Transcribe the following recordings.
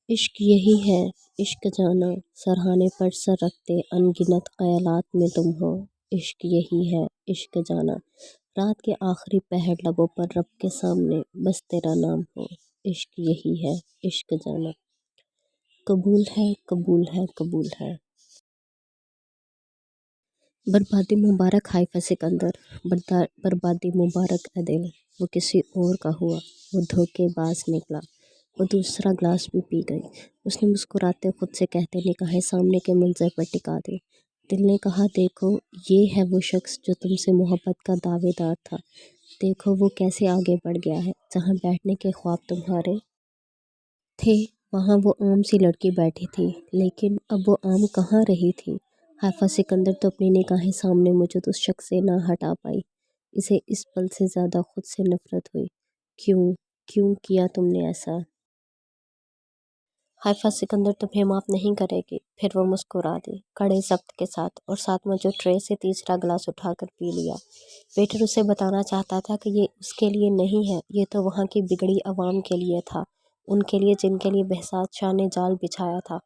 عشق یہی ہے، عشق جانا، سرہانے پر سر رکھتے انگنت خیالات میں تم ہو۔ عشق یہی ہے، عشق جانا، رات کے آخری پہر لبوں پر رب کے سامنے بس تیرا نام ہو۔ عشق یہی ہے، عشق جانا، قبول ہے، قبول ہے، قبول ہے۔ بربادی مبارک حائفہ سکندر، بربادی مبارک اے دل، وہ کسی اور کا ہوا، وہ دھوکے باز نکلا۔ وہ دوسرا گلاس بھی پی گئی۔ اس نے مسکراتے خود سے کہتے نگاہیں سامنے کے منظر پر ٹکا دی۔ دل نے کہا دیکھو یہ ہے وہ شخص جو تم سے محبت کا دعوے دار تھا، دیکھو وہ کیسے آگے بڑھ گیا ہے۔ جہاں بیٹھنے کے خواب تمہارے تھے وہاں وہ عام سی لڑکی بیٹھی تھی، لیکن اب وہ عام کہاں رہی تھی۔ حائفہ سکندر تو اپنی نگاہیں سامنے موجود اس شخص سے نہ ہٹا پائی۔ اسے اس پل سے زیادہ خود سے نفرت ہوئی۔ کیوں کیا تم نے ایسا؟ حائفہ سکندر تمہیں معاف نہیں کرے گی۔ پھر وہ مسکرا دی کڑے ضبط کے ساتھ، اور ساتھ میں جو ٹرے سے تیسرا گلاس اٹھا کر پی لیا۔ ویٹر اسے بتانا چاہتا تھا کہ یہ اس کے لیے نہیں ہے، یہ تو وہاں کی بگڑی عوام کے لیے تھا، ان کے لیے جن کے لیے بہزاد شاہ نے جال بچھایا تھا۔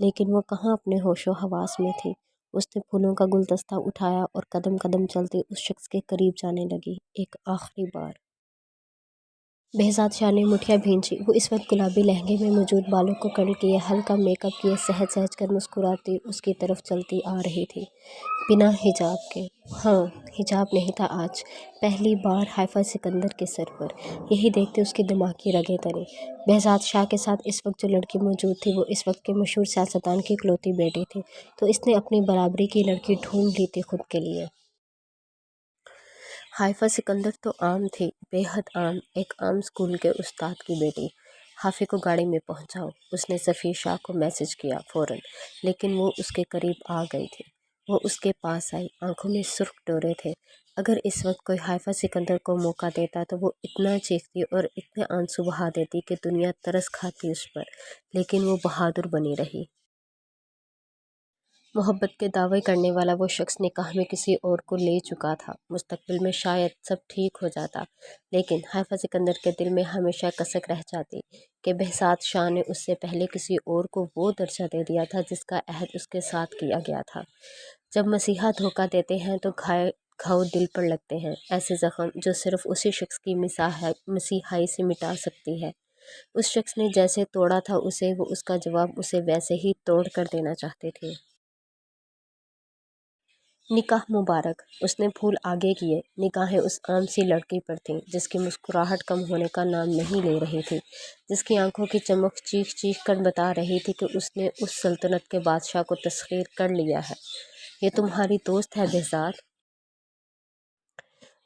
لیکن وہ کہاں اپنے ہوش و حواس میں تھی۔ اس نے پھولوں کا گلدستہ اٹھایا اور قدم قدم چلتی اس شخص کے قریب جانے لگی۔ ایک آخری بار بہزاد شاہ نے مٹھیاں بھینچی۔ وہ اس وقت گلابی لہنگے میں موجود بالوں کو کرل کیے، ہلکا میک اپ کیے، سہج سہج کر مسکراتی اس کی طرف چلتی آ رہی تھی، بنا حجاب کے۔ ہاں، حجاب نہیں تھا آج، پہلی بار حائفہ سکندر کے سر پر۔ یہی دیکھتے اس کے دماغ کی رگیں تنی۔ بہزاد شاہ کے ساتھ اس وقت جو لڑکی موجود تھی وہ اس وقت کے مشہور سیاستدان کی اکلوتی بیٹی تھی، تو اس نے اپنی برابری کی لڑکی ڈھونڈ لی تھی خود کے لیے۔ حائفہ سکندر تو عام تھی، بے حد عام، ایک عام اسکول کے استاد کی بیٹی۔ حافظ کو گاڑی میں پہنچاؤ، اس نے ظفیر شاہ کو میسج کیا فوراً، لیکن وہ اس کے قریب آ گئی تھی۔ وہ اس کے پاس آئی، آنکھوں میں سرخ ڈورے تھے۔ اگر اس وقت کوئی حائفہ سکندر کو موقع دیتا تو وہ اتنا چیختی اور اتنے آنسو بہا دیتی کہ دنیا ترس کھاتی اس پر، لیکن وہ بہادر بنی رہی۔ محبت کے دعوے کرنے والا وہ شخص نکاح میں کسی اور کو لے چکا تھا۔ مستقبل میں شاید سب ٹھیک ہو جاتا، لیکن حائفہ سکندر کے دل میں ہمیشہ کسک رہ جاتی کہ بہزاد شاہ نے اس سے پہلے کسی اور کو وہ درجہ دے دیا تھا جس کا عہد اس کے ساتھ کیا گیا تھا۔ جب مسیحا دھوکہ دیتے ہیں تو گھاؤ دل پر لگتے ہیں، ایسے زخم جو صرف اسی شخص کی مسیحائی سے مٹا سکتی ہے۔ اس شخص نے جیسے توڑا تھا اسے، وہ اس کا جواب اسے ویسے ہی توڑ کر دینا چاہتے تھے۔ نکاح مبارک، اس نے پھول آگے کیے۔ نگاہیں اس عام سی لڑکی پر تھیں جس کی مسکراہٹ کم ہونے کا نام نہیں لے رہی تھی، جس کی آنکھوں کی چمک چیخ چیخ کر بتا رہی تھی کہ اس نے اس سلطنت کے بادشاہ کو تسخیر کر لیا ہے۔ یہ تمہاری دوست ہے بہزاد؟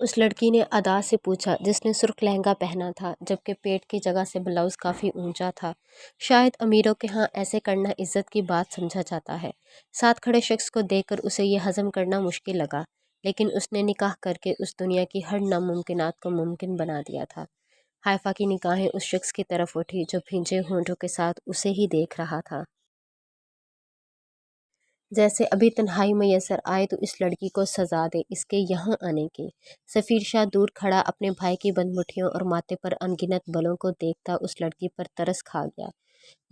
اس لڑکی نے ادا سے پوچھا جس نے سرخ لہنگا پہنا تھا جبکہ پیٹ کی جگہ سے بلاؤز کافی اونچا تھا۔ شاید امیروں کے ہاں ایسے کرنا عزت کی بات سمجھا جاتا ہے۔ ساتھ کھڑے شخص کو دیکھ کر اسے یہ ہضم کرنا مشکل لگا، لیکن اس نے نکاح کر کے اس دنیا کی ہر ناممکنات کو ممکن بنا دیا تھا۔ حائفہ کی نگاہیں اس شخص کی طرف اٹھی جو بھینجے ہونٹوں کے ساتھ اسے ہی دیکھ رہا تھا۔ جیسے ابھی تنہائی میسر آئے تو اس لڑکی کو سزا دے اس کے یہاں آنے کی۔ ظفیر شاہ دور کھڑا اپنے بھائی کی بند مٹھیوں اور ماتھے پر انگنت بلوں کو دیکھتا اس لڑکی پر ترس کھا گیا۔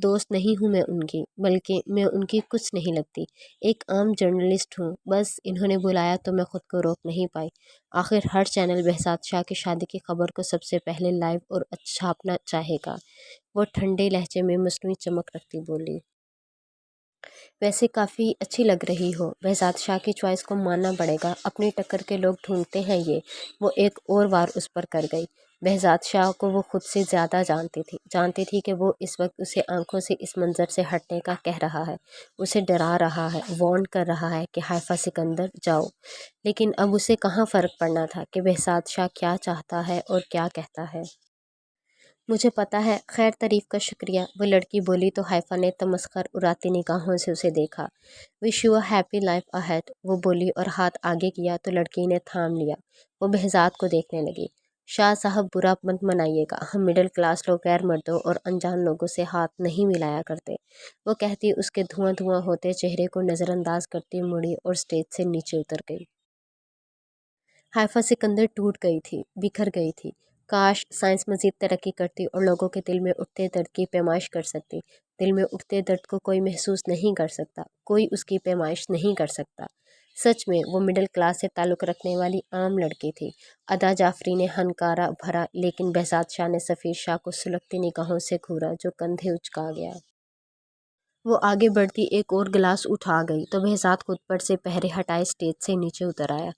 دوست نہیں ہوں میں ان کی، بلکہ میں ان کی کچھ نہیں لگتی، ایک عام جرنلسٹ ہوں، بس انہوں نے بلایا تو میں خود کو روک نہیں پائی۔ آخر ہر چینل بہزاد شاہ کی شادی کی خبر کو سب سے پہلے لائیو اور چھاپنا چاہے گا۔ وہ ٹھنڈے لہجے میں مصنوعی چمک رکھتی بولی۔ ویسے کافی اچھی لگ رہی ہو، بہزاد شاہ کی چوائس کو ماننا پڑے گا، اپنی ٹکر کے لوگ ڈھونڈتے ہیں یہ۔ وہ ایک اور وار اس پر کر گئی۔ بہزاد شاہ کو وہ خود سے زیادہ جانتی تھی کہ وہ اس وقت اسے آنکھوں سے اس منظر سے ہٹنے کا کہہ رہا ہے، اسے ڈرا رہا ہے، وارن کر رہا ہے کہ حائفہ سکندر جاؤ۔ لیکن اب اسے کہاں فرق پڑنا تھا کہ بہزاد شاہ کیا چاہتا ہے اور کیا کہتا ہے۔ مجھے پتہ ہے، خیر تعریف کا شکریہ، وہ لڑکی بولی تو حائفہ نے تمسخر اڑاتی نگاہوں سے اسے دیکھا۔ Wish you a happy life ahead, وہ بولی اور ہاتھ آگے کیا تو لڑکی نے تھام لیا۔ وہ بہزاد کو دیکھنے لگی۔ شاہ صاحب برا مت منائیے گا، ہم مڈل کلاس لوگ غیر مردوں اور انجان لوگوں سے ہاتھ نہیں ملایا کرتے، وہ کہتی اس کے دھواں دھواں ہوتے چہرے کو نظر انداز کرتی مڑی اور سٹیج سے نیچے اتر گئی۔ حائفہ سکندر ٹوٹ گئی تھی، بکھر گئی تھی۔ کاش سائنس مزید ترقی کرتی اور لوگوں کے دل میں اٹھتے درد کی پیمائش کر سکتی، دل میں اٹھتے درد کو کوئی محسوس نہیں کر سکتا، کوئی اس کی پیمائش نہیں کر سکتا۔ سچ میں وہ مڈل کلاس سے تعلق رکھنے والی عام لڑکی تھی۔ ادا جعفری نے ہنکارا بھرا، لیکن بہزاد شاہ نے سفیر شاہ کو سلگتی نگاہوں سے گھورا، جو کندھے اچکا گیا۔ وہ آگے بڑھتی ایک اور گلاس اٹھا گئی تو بہزاد خود پر سے پہرے ہٹائے اسٹیج سے نیچے اتر آیا۔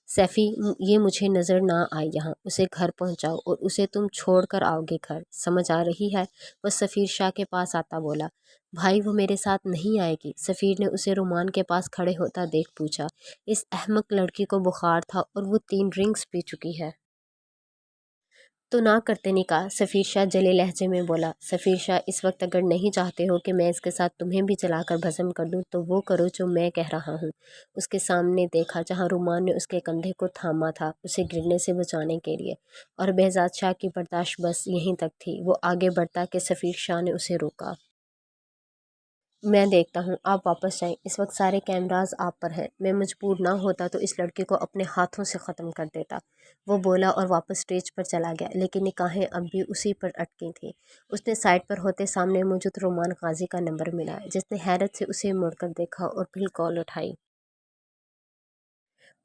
سیفی، یہ مجھے نظر نہ آئے یہاں، اسے گھر پہنچاؤ اور اسے تم چھوڑ کر آؤ گے گھر، سمجھ آ رہی ہے؟ وہ سفیر شاہ کے پاس آتا بولا۔ بھائی وہ میرے ساتھ نہیں آئے گی، سفیر نے اسے رومان کے پاس کھڑے ہوتا دیکھ پوچھا۔ اس احمق لڑکی کو بخار تھا اور وہ 3 ڈرنکس پی چکی ہے۔ تو نہ کرتے نکاح، سفیر شاہ جلے لہجے میں بولا۔ سفیر شاہ، اس وقت اگر نہیں چاہتے ہو کہ میں اس کے ساتھ تمہیں بھی جلا کر بھسم کر دوں تو وہ کرو جو میں کہہ رہا ہوں۔ اس کے سامنے دیکھا جہاں رومان نے اس کے کندھے کو تھاما تھا اسے گرنے سے بچانے کے لیے، اور بہزاد شاہ کی برداشت بس یہیں تک تھی۔ وہ آگے بڑھتا کہ سفیر شاہ نے اسے روکا۔ میں دیکھتا ہوں، آپ واپس جائیں، اس وقت سارے کیمراز آپ پر ہیں۔ میں مجبور نہ ہوتا تو اس لڑکی کو اپنے ہاتھوں سے ختم کر دیتا، وہ بولا اور واپس اسٹیج پر چلا گیا، لیکن نگاہیں اب بھی اسی پر اٹکی تھیں۔ اس نے سائڈ پر ہوتے سامنے موجود رومان غازی کا نمبر ملا، جس نے حیرت سے اسے مڑ کر دیکھا اور پھر کال اٹھائی۔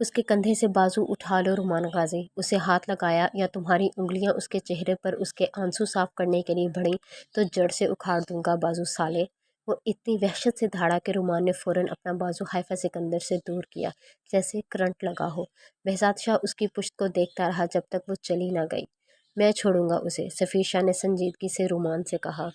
اس کے کندھے سے بازو اٹھا لو رومان غازی، اسے ہاتھ لگایا، یا تمہاری انگلیاں اس کے چہرے پر اس کے آنسو صاف کرنے کے لیے بڑھیں تو جڑ سے اکھاڑ دوں گا بازو سالے۔ وہ اتنی وحشت سے دھاڑا کہ رومان نے فوراً اپنا بازو حائفہ سکندر سے دور کیا، جیسے کرنٹ لگا ہو۔ بہزاد شاہ اس کی پشت کو دیکھتا رہا جب تک وہ چلی نہ گئی۔ میں چھوڑوں گا اسے، سفیر شاہ نے سنجیدگی سے رومان سے کہا۔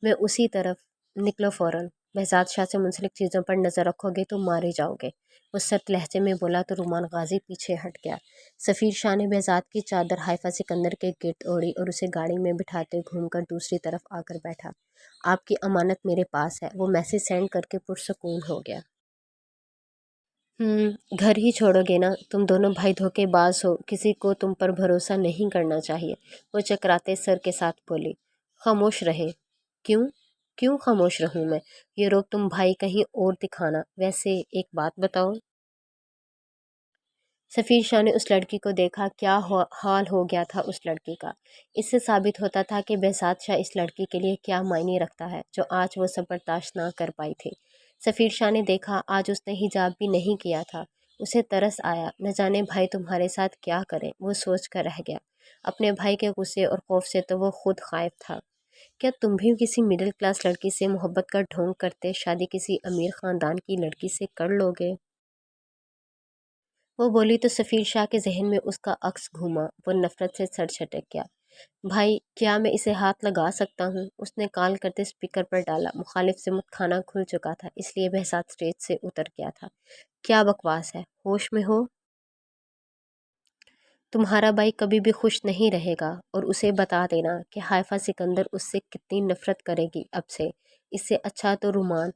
میں اسی طرف، نکلو فوراً۔ بہزاد شاہ سے منسلک چیزوں پر نظر رکھو گے تو مارے جاؤ گے، وہ سخت لہجے میں بولا تو رومان غازی پیچھے ہٹ گیا۔ سفیر شاہ نے بہزاد کی چادر حائفہ سکندر کے گرد اوڑھی اور اسے گاڑی میں بٹھاتے گھوم کر دوسری طرف آ کر بیٹھا۔ آپ کی امانت میرے پاس ہے، وہ میسج سینڈ کر کے پرسکون ہو گیا۔ گھر ہی چھوڑو گے نا؟ تم دونوں بھائی دھوکے باز ہو، کسی کو تم پر بھروسہ نہیں کرنا چاہیے، وہ چکراتے سر کے ساتھ بولی۔ خاموش رہے۔ کیوں خاموش رہوں میں؟ یہ روک تم بھائی کہیں اور دکھانا۔ ویسے ایک بات بتاؤ۔ سفیر شاہ نے اس لڑکی کو دیکھا، کیا حال ہو گیا تھا اس لڑکی کا۔ اس سے ثابت ہوتا تھا کہ بہزاد شاہ اس لڑکی کے لیے کیا معنی رکھتا ہے، جو آج وہ سب برداشت نہ کر پائی تھی۔ سفیر شاہ نے دیکھا آج اس نے حجاب بھی نہیں کیا تھا۔ اسے ترس آیا، نہ جانے بھائی تمہارے ساتھ کیا کریں، وہ سوچ کر رہ گیا۔ اپنے بھائی کے غصے اور خوف سے تو وہ خود خائف تھا۔ کیا تم بھی کسی مڈل کلاس لڑکی سے محبت کا ڈھونگ کرتے شادی کسی امیر خاندان کی لڑکی سے کر لوگے؟ وہ بولی تو سفیر شاہ کے ذہن میں اس کا عکس گھوما، وہ نفرت سے سر جھٹک گیا۔ بھائی، کیا میں اسے ہاتھ لگا سکتا ہوں؟ اس نے کال کرتے اسپیکر پر ڈالا۔ مخالف سمت کھانا کھل چکا تھا، اس لیے بہزاد اسٹیج سے اتر گیا تھا۔ کیا بکواس ہے، ہوش میں ہو؟ تمہارا بھائی کبھی بھی خوش نہیں رہے گا، اور اسے بتا دینا کہ حائفہ سکندر اس سے کتنی نفرت کرے گی اب سے۔ اس سے اچھا تو رومان۔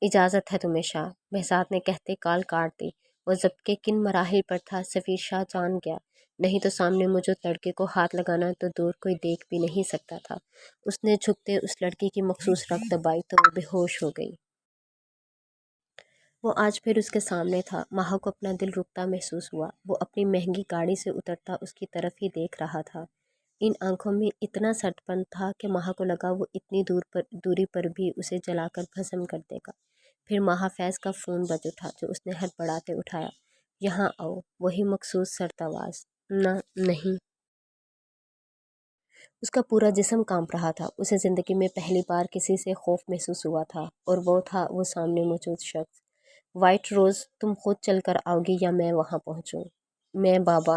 اجازت ہے تمہیں شاہ، بہزاد نے کہتے کال کاٹ دی۔ وہ ضبط کے کن مراحل پر تھا سفیر شاہ جان گیا، نہیں تو سامنے موجود لڑکے کو ہاتھ لگانا تو دور کوئی دیکھ بھی نہیں سکتا تھا۔ اس نے جھکتے اس لڑکی کی مخصوص رگ دبائی تو وہ بے ہوش ہو گئی۔ وہ آج پھر اس کے سامنے تھا۔ ماہا کو اپنا دل رکتا محسوس ہوا۔ وہ اپنی مہنگی گاڑی سے اترتا اس کی طرف ہی دیکھ رہا تھا۔ ان آنکھوں میں اتنا سٹ پن تھا کہ ماہا کو لگا وہ اتنی دوری پر بھی اسے جلا کر بھسم کر دے گا۔ پھر ماہا فیض کا فون بج اٹھا، جو اس نے ہڑبڑاتے اٹھایا۔ یہاں آؤ، وہی مخصوص سرد آواز۔ نہیں۔ اس کا پورا جسم کانپ رہا تھا۔ اسے زندگی میں پہلی بار کسی سے خوف محسوس ہوا تھا، اور وہ تھا وہ سامنے موجود شخص۔ وائٹ روز، تم خود چل کر آؤ گی یا میں وہاں پہنچوں؟ میں بابا،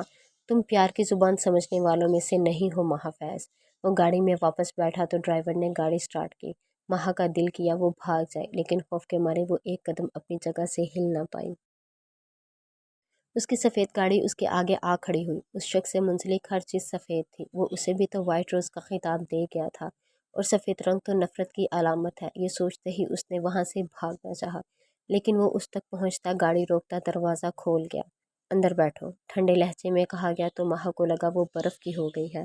تم پیار کی زبان سمجھنے والوں میں سے نہیں ہو ماہا فیض۔ وہ گاڑی میں واپس بیٹھا تو ڈرائیور نے گاڑی سٹارٹ کی۔ ماہا کا دل کیا وہ بھاگ جائے، لیکن خوف کے مارے وہ ایک قدم اپنی جگہ سے ہل نہ پائی۔ اس کی سفید گاڑی اس کے آگے آ کھڑی ہوئی۔ اس شخص سے منسلک ہر چیز سفید تھی۔ وہ اسے بھی تو وائٹ روز کا خطاب دے گیا تھا، اور سفید رنگ تو نفرت کی علامت ہے۔ یہ سوچتے ہی اس نے وہاں سے بھاگنا چاہا، لیکن وہ اس تک پہنچتا گاڑی روکتا دروازہ کھول گیا۔ اندر بیٹھو، ٹھنڈے لہجے میں کہا گیا تو ماہا کو لگا وہ برف کی ہو گئی ہے۔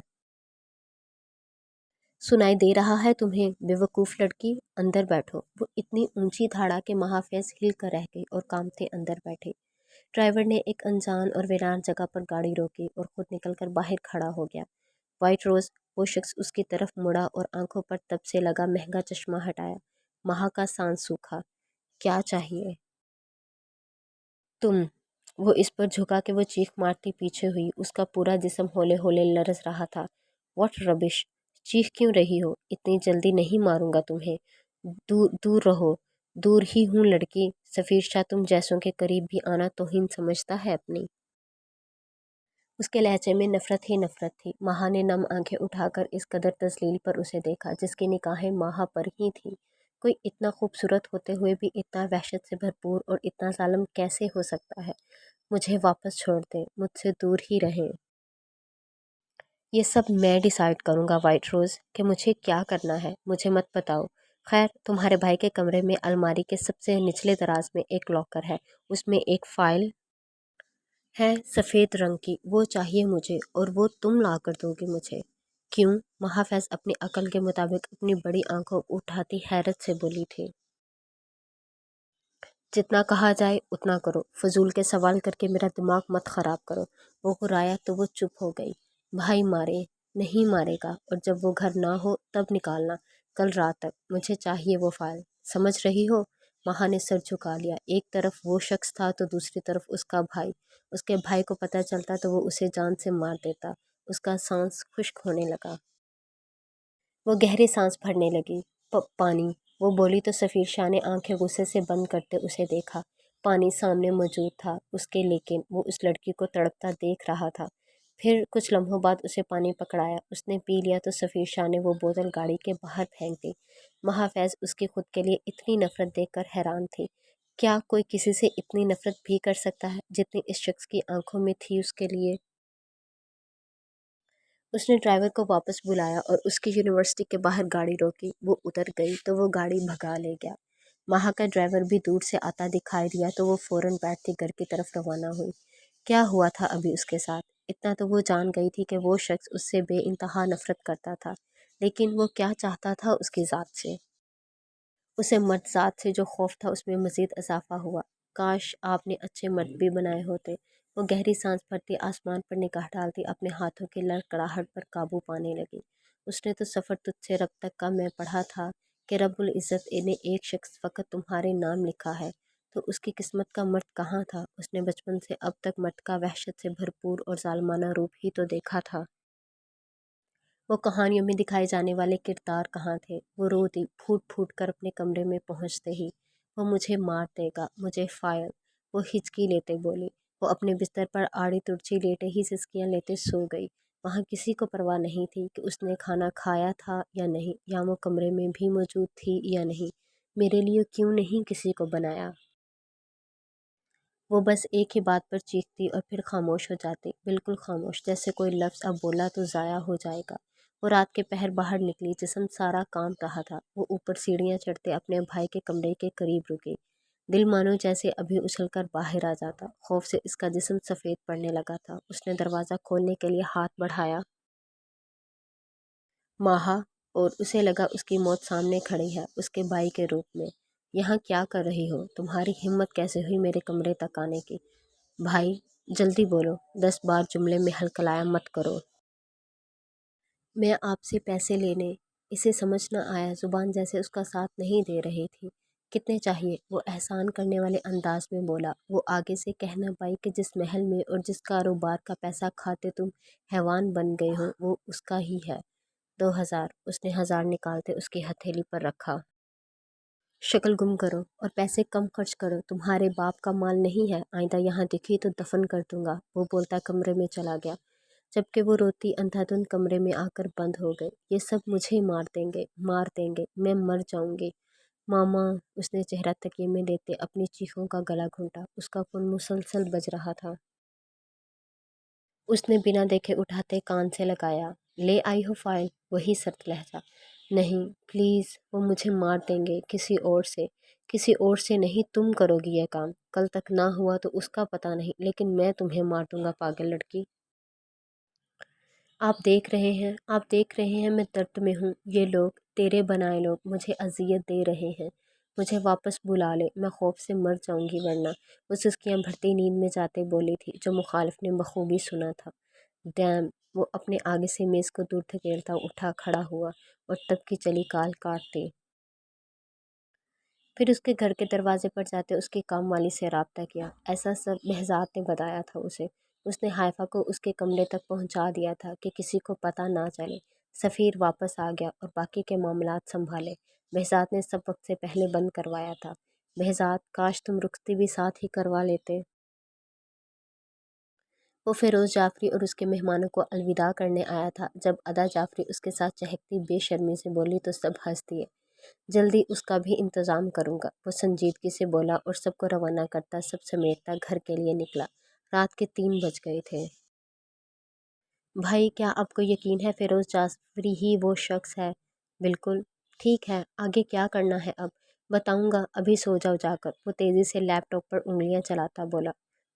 سنائی دے رہا ہے تمہیں، بے وقوف لڑکی؟ اندر بیٹھو۔ وہ اتنی اونچی دھاڑا کہ ماہا فیض ہل کر رہ گئی اور کانپتے اندر بیٹھے۔ ڈرائیور نے ایک انجان اور ویران جگہ پر گاڑی روکی اور خود نکل کر باہر کھڑا ہو گیا۔ وائٹ روز، وہ شخص اس کی طرف مڑا اور آنکھوں پر تب سے لگا مہنگا چشمہ ہٹایا۔ مہا کا سانس سوکھا۔ کیا چاہیے تم؟ وہ اس پر جھکا کہ وہ چیخ مارتی پیچھے ہوئی۔ اس کا پورا جسم ہولے ہولے لرز رہا تھا۔ واٹ ربش! چیخ کیوں رہی ہو؟ اتنی جلدی نہیں ماروں گا تمہیں، دور دور رہو۔ دور ہی ہوں لڑکی، سفیر شاہ تم جیسوں کے قریب بھی آنا توہین سمجھتا ہے اپنی۔ اس کے لہجے میں نفرت ہی نفرت تھی۔ مہا نے نم آنکھیں اٹھا کر اس قدر تذلیل پر اسے دیکھا جس کی نگاہیں مہا پر ہی تھیں۔ کوئی اتنا خوبصورت ہوتے ہوئے بھی اتنا وحشت سے بھرپور اور اتنا ظالم کیسے ہو سکتا ہے؟ مجھے واپس چھوڑ دیں، مجھ سے دور ہی رہیں۔ یہ سب میں ڈیسائیڈ کروں گا وائٹ روز کہ مجھے کیا کرنا ہے، مجھے مت بتاؤ۔ خیر، تمہارے بھائی کے کمرے میں الماری کے سب سے نچلے دراز میں ایک لاکر ہے، اس میں ایک فائل ہے سفید رنگ کی، وہ چاہیے مجھے، اور وہ تم لا کر دو گی مجھے۔ کیوں؟ محافظ اپنی عقل کے مطابق اپنی بڑی آنکھوں اٹھاتی حیرت سے بولی تھی۔ جتنا کہا جائے اتنا کرو، فضول کے سوال کر کے میرا دماغ مت خراب کرو۔ وہ غرایا تو وہ چپ ہو گئی۔ بھائی مارے؟ نہیں مارے گا، اور جب وہ گھر نہ ہو تب نکالنا، کل رات تک۔ مجھے چاہیے وہ فائل، سمجھ رہی ہو؟ مہا نے سر جھکا لیا۔ ایک طرف وہ شخص تھا تو دوسری طرف اس کا بھائی۔ اس کے بھائی کو پتہ چلتا تو وہ اسے جان سے مار دیتا۔ اس کا سانس خشک ہونے لگا۔ وہ گہری سانس بھرنے لگی۔ پانی، وہ بولی تو سفیر شاہ نے آنکھیں غصے سے بند کرتے اسے دیکھا۔ پانی سامنے موجود تھا اس کے، لیکن وہ اس لڑکی کو تڑپتا دیکھ رہا تھا۔ پھر کچھ لمحوں بعد اسے پانی پکڑایا۔ اس نے پی لیا تو سفیر شاہ نے وہ بوتل گاڑی کے باہر پھینک دی۔ محافظ اس کی خود کے لیے اتنی نفرت دیکھ کر حیران تھی۔ کیا کوئی کسی سے اتنی نفرت بھی کر سکتا ہے جتنی اس شخص کی آنکھوں میں تھی اس کے لیے؟ اس نے ڈرائیور کو واپس بلایا اور اس کی یونیورسٹی کے باہر گاڑی روکی۔ وہ اتر گئی تو وہ گاڑی بھگا لے گیا۔ مہا کا ڈرائیور بھی دور سے آتا دکھائی دیا تو وہ فوراً بیٹھتی گھر کی طرف روانہ ہوئی۔ کیا ہوا تھا ابھی اس کے ساتھ؟ اتنا تو وہ جان گئی تھی کہ وہ شخص اس سے بے انتہا نفرت کرتا تھا، لیکن وہ کیا چاہتا تھا اس کی ذات سے؟ اسے مرد ذات سے جو خوف تھا اس میں مزید اضافہ ہوا۔ کاش آپ نے اچھے مرد بھی بنائے ہوتے۔ وہ گہری سانس بھرتی آسمان پر نگاہ ڈالتی اپنے ہاتھوں کی لڑکڑاہٹ پر قابو پانے لگی۔ اس نے تو سفر تجھ سے رب تک کا میں پڑھا تھا کہ رب العزت نے ایک شخص فقط تمہارے نام لکھا ہے، تو اس کی قسمت کا مرد کہاں تھا؟ اس نے بچپن سے اب تک مرد کا وحشت سے بھرپور اور ظالمانہ روپ ہی تو دیکھا تھا۔ وہ کہانیوں میں دکھائے جانے والے کردار کہاں تھے؟ وہ رو دی پھوٹ پھوٹ کر اپنے کمرے میں پہنچتے ہی۔ وہ مجھے مار دے گا، مجھے فائل، وہ ہچکی لیتے بولی۔ وہ اپنے بستر پر آڑی ترچھی لیٹے ہی سسکیاں لیتے سو گئی۔ وہاں کسی کو پرواہ نہیں تھی کہ اس نے کھانا کھایا تھا یا نہیں، یا وہ کمرے میں بھی موجود تھی یا نہیں۔ میرے لیے کیوں نہیں کسی کو بنایا؟ وہ بس ایک ہی بات پر چیختی اور پھر خاموش ہو جاتی، بالکل خاموش، جیسے کوئی لفظ اب بولا تو ضائع ہو جائے گا۔ وہ رات کے پہر باہر نکلی، جسم سارا کانپ رہا تھا۔ وہ اوپر سیڑھیاں چڑھتے اپنے بھائی کے کمرے کے قریب رکی۔ دل مانو جیسے ابھی اچھل کر باہر آ جاتا۔ خوف سے اس کا جسم سفید پڑنے لگا تھا۔ اس نے دروازہ کھولنے کے لیے ہاتھ بڑھایا، ماہا، اور اسے لگا اس کی موت سامنے کھڑی ہے، اس کے بھائی کے روپ میں۔ یہاں کیا کر رہی ہو؟ تمہاری ہمت کیسے ہوئی میرے کمرے تک آنے کی؟ بھائی، جلدی بولو، 10 بار جملے میں ہلکلایا مت کرو۔ میں آپ سے پیسے لینے۔ اسے سمجھ نہ آیا، زبان جیسے اس کا ساتھ نہیں دے رہی تھی۔ کتنے چاہیے؟ وہ احسان کرنے والے انداز میں بولا۔ وہ آگے سے کہنا پائی کہ جس محل میں اور جس کاروبار کا پیسہ کھاتے تم حیوان بن گئے ہو وہ اس کا ہی ہے۔ 2000۔ اس نے 1000 نکالتے اس کی ہتھیلی پر رکھا۔ شکل گم کرو اور پیسے کم خرچ کرو، تمہارے باپ کا مال نہیں ہے، آئندہ یہاں دکھی تو دفن کر دوں گا۔ وہ بولتا کمرے میں چلا گیا، جبکہ وہ روتی اندھا دھند کمرے میں آ کر بند ہو گئی۔ یہ سب مجھے مار دیں گے، مار دیں گے، میں مر جاؤں گی۔ ماما! اس نے چہرہ تکیے میں لیتے اپنی چیخوں کا گلا گھونٹا۔ اس کا خون مسلسل بج رہا تھا۔ اس نے بنا دیکھے اٹھاتے کان سے لگایا۔ لے آئی ہو فائل؟ وہی سرد لہجہ۔ نہیں، پلیز، وہ مجھے مار دیں گے، کسی اور سے۔ کسی اور سے نہیں، تم کرو گی یہ کام۔ کل تک نہ ہوا تو اس کا پتہ نہیں، لیکن میں تمہیں مار دوں گا پاگل لڑکی۔ آپ دیکھ رہے ہیں، آپ دیکھ رہے ہیں میں درد میں ہوں۔ یہ لوگ، تیرے بنائے لوگ، مجھے اذیت دے رہے ہیں۔ مجھے واپس بلا لے، میں خوف سے مر جاؤں گی ورنہ۔ وہ سسکیاں بھرتی نیند میں جاتے بولی تھی، جو مخالف نے بخوبی سنا تھا۔ ڈیم! وہ اپنے آگے سے میز کو دور دھکیلتا اٹھا کھڑا ہوا اور تب کی چلی کال کاٹتے پھر اس کے گھر کے دروازے پر جاتے اس کی کام والی سے رابطہ کیا۔ ایسا سب بہزاد نے بتایا تھا اسے۔ اس نے حائفہ کو اس کے کمرے تک پہنچا دیا تھا کہ کسی کو پتہ نہ چلے۔ سفیر واپس آ گیا اور باقی کے معاملات سنبھالے۔ بہزاد نے سب وقت سے پہلے بند کروایا تھا۔ بہزاد، کاش تم رخصتی بھی ساتھ ہی کروا لیتے۔ وہ فیروز جعفری اور اس کے مہمانوں کو الوداع کرنے آیا تھا۔ جب ادا جعفری اس کے ساتھ چہکتی بے شرمی سے بولی تو سب ہنس دیے۔ جلدی اس کا بھی انتظام کروں گا، وہ سنجیدگی سے بولا اور سب کو روانہ کرتا سب سمیٹتا گھر کے لیے نکلا۔ رات کے 3 بج گئے تھے۔ بھائی، کیا آپ کو یقین ہے فیروز جعفری ہی وہ شخص ہے؟ بالکل۔ ٹھیک ہے، آگے کیا کرنا ہے اب؟ بتاؤں گا، ابھی سو جاؤ جا کر، وہ تیزی سے لیپ ٹاپ پر انگلیاں چلاتا بولا۔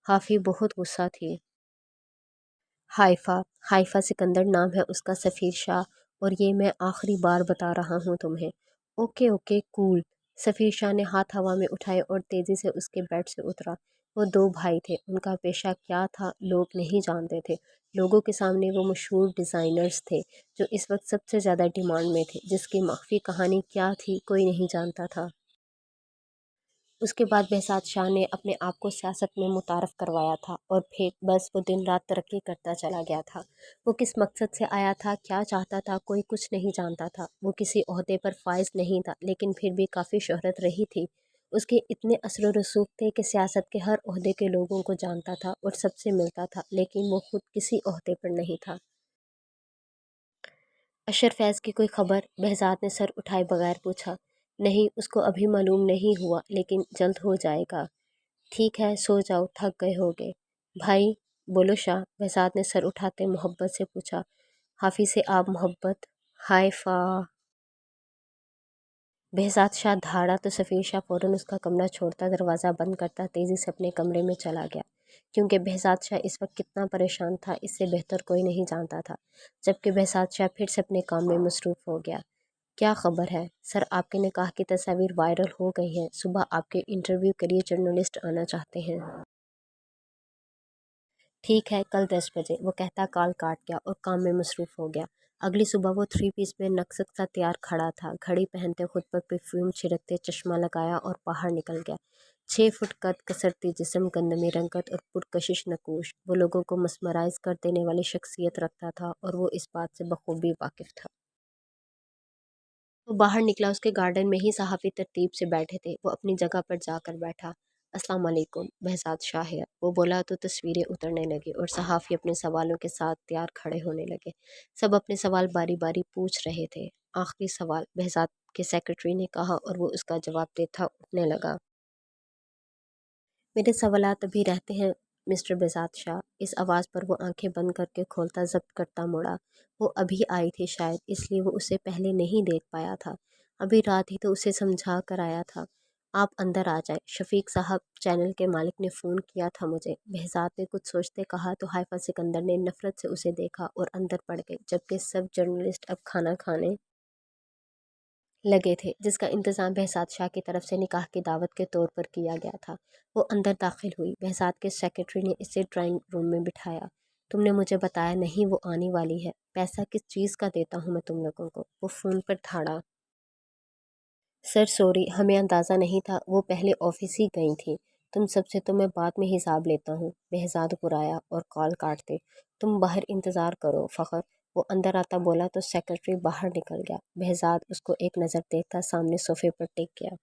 حافی بہت غصہ تھی۔ حائفہ سکندر نام ہے اس کا، سفیر شاہ، اور یہ میں آخری بار بتا رہا ہوں تمہیں۔ اوکے اوکے کول۔ سفیر شاہ نے ہاتھ ہوا میں اٹھائے اور تیزی سے اس کے بیڈ سے اترا۔ وہ 2 بھائی تھے، ان کا پیشہ کیا تھا لوگ نہیں جانتے تھے۔ لوگوں کے سامنے وہ مشہور ڈیزائنرز تھے جو اس وقت سب سے زیادہ ڈیمانڈ میں تھے، جس کی مخفی کہانی کیا تھی کوئی نہیں جانتا تھا۔ اس کے بعد بہزاد شاہ نے اپنے آپ کو سیاست میں متعارف کروایا تھا اور پھر بس وہ دن رات ترقی کرتا چلا گیا تھا۔ وہ کس مقصد سے آیا تھا، کیا چاہتا تھا، کوئی کچھ نہیں جانتا تھا۔ وہ کسی عہدے پر فائز نہیں تھا، لیکن پھر بھی کافی شہرت رہی تھی۔ اس کے اتنے اثر و رسوخ تھے کہ سیاست کے ہر عہدے کے لوگوں کو جانتا تھا اور سب سے ملتا تھا، لیکن وہ خود کسی عہدے پر نہیں تھا۔ اشر فیض کی کوئی خبر؟ بہزاد نے سر اٹھائے بغیر پوچھا۔ نہیں، اس کو ابھی معلوم نہیں ہوا، لیکن جلد ہو جائے گا۔ ٹھیک ہے، سو جاؤ، تھک گئے ہوگے۔ بھائی بولو شاہ، بہزاد نے سر اٹھاتے محبت سے پوچھا۔ حافظ سے آپ محبت؟ حائفہ۔ بہزاد شاہ دھاڑا تو سفیر شاہ فوراً اس کا کمرہ چھوڑتا، دروازہ بند کرتا تیزی سے اپنے کمرے میں چلا گیا، کیونکہ بہزاد شاہ اس وقت کتنا پریشان تھا اس سے بہتر کوئی نہیں جانتا تھا۔ جبکہ بہزاد شاہ پھر سے اپنے کام میں مصروف ہو گیا۔ کیا خبر ہے؟ سر، آپ کے نکاح کی تصاویر وائرل ہو گئی ہیں۔ صبح آپ کے انٹرویو کے لیے جرنلسٹ آنا چاہتے ہیں۔ ٹھیک ہے، کل 10 بجے، وہ کہتا کال کاٹ گیا اور کام میں مصروف ہو گیا۔ اگلی صبح وہ 3 پیس میں نقصت سا تیار کھڑا تھا، گھڑی پہنتے، خود پر پرفیوم چھڑکتے، چشمہ لگایا اور باہر نکل گیا۔ 6 فٹ قد، کسرتی جسم، گندمی رنگت اور پرکشش نقوش، وہ لوگوں کو مسمرائز کر دینے والی شخصیت رکھتا تھا اور وہ اس بات سے بخوبی واقف تھا۔ وہ باہر نکلا، اس کے گارڈن میں ہی صحافی ترتیب سے بیٹھے تھے۔ وہ اپنی جگہ پر جا کر بیٹھا۔ السلام علیکم، بہزاد شاہ ہے، وہ بولا تو تصویریں اترنے لگی اور صحافی اپنے سوالوں کے ساتھ تیار کھڑے ہونے لگے۔ سب اپنے سوال باری باری پوچھ رہے تھے۔ آخری سوال، بہزاد کے سیکرٹری نے کہا اور وہ اس کا جواب دیتا اٹھنے لگا۔ میرے سوالات ابھی رہتے ہیں مسٹر بہزاد شاہ۔ اس آواز پر وہ آنکھیں بند کر کے کھولتا ضبط کرتا مڑا۔ وہ ابھی آئی تھی شاید، اس لیے وہ اسے پہلے نہیں دیکھ پایا تھا۔ ابھی رات ہی تو اسے سمجھا کر آیا تھا۔ آپ اندر آ جائیں، شفیق صاحب چینل کے مالک نے فون کیا تھا مجھے۔ بہزاد نے کچھ سوچتے کہا تو حائفہ سکندر نے نفرت سے اسے دیکھا اور اندر پڑ گئے، جبکہ سب جرنلسٹ اب کھانا کھانے لگے تھے، جس کا انتظام بہزاد شاہ کی طرف سے نکاح کی دعوت کے طور پر کیا گیا تھا۔ وہ اندر داخل ہوئی۔ بہزاد کے سیکرٹری نے اسے ڈرائنگ روم میں بٹھایا۔ تم نے مجھے بتایا نہیں وہ آنے والی ہے؟ پیسہ کس چیز کا دیتا ہوں میں تم لوگوں کو؟ وہ فون پر دھاڑا۔ سر سوری، ہمیں اندازہ نہیں تھا، وہ پہلے آفس ہی گئی تھیں۔ تم سب سے تو میں بعد میں حساب لیتا ہوں، بہزاد برایا اور کال کاٹتے۔ تم باہر انتظار کرو فخر۔ وہ اندر آتا بولا تو سیکرٹری باہر نکل گیا۔ بہزاد اس کو ایک نظر دیکھتا سامنے صوفے پر ٹک گیا۔